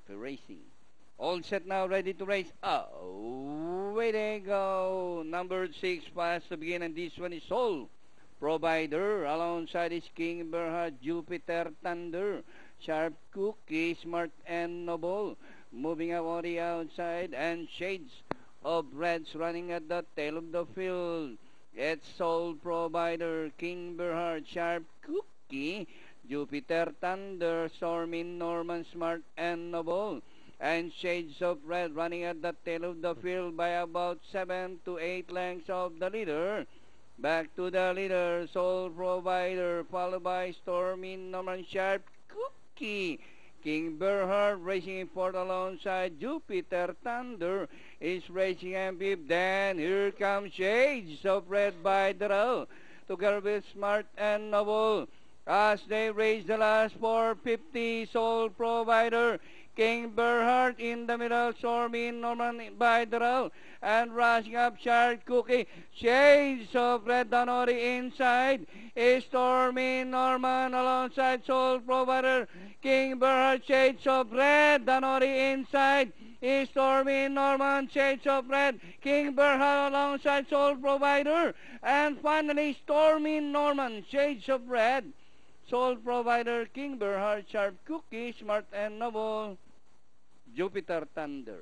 Coffee Racing. All set now, ready to race. Away they go. Number 6 fast to begin, and this one is Soul Provider. Alongside is King Berhad, Jupiter Thunder, Sharp Cookie, Smart and Noble. Moving up on the outside, and Shades of Reds running at the tail of the field. It's Soul Provider, King Berhard, Sharp Cookie, Jupiter Thunder, Stormy, Norman, Smart and Noble. And Shades of Red running at the tail of the field by about 7 to 8 lengths of the leader. Back to the leader, Soul Provider, followed by Stormy, Norman, Sharp Cookie. King Berhard racing in fourth alongside Jupiter Thunder is racing and fifth. Then here comes Shades of Red by the row, together with Smart and Noble. As they race the last 450, Soul Provider, King Berhard in the middle, Stormy Norman by the row, and rushing up Sharp Cookie. Shades of Red down on the inside is Stormy Norman alongside Soul Provider, King Berhard. Shades of Red down on the inside is Stormy Norman, Shades of Red, King Berhard alongside Soul Provider, and finally Stormy Norman, Shades of Red, Soul Provider, King Berhard, Sharp Cookie, Smart and Noble, Jupiter Thunder.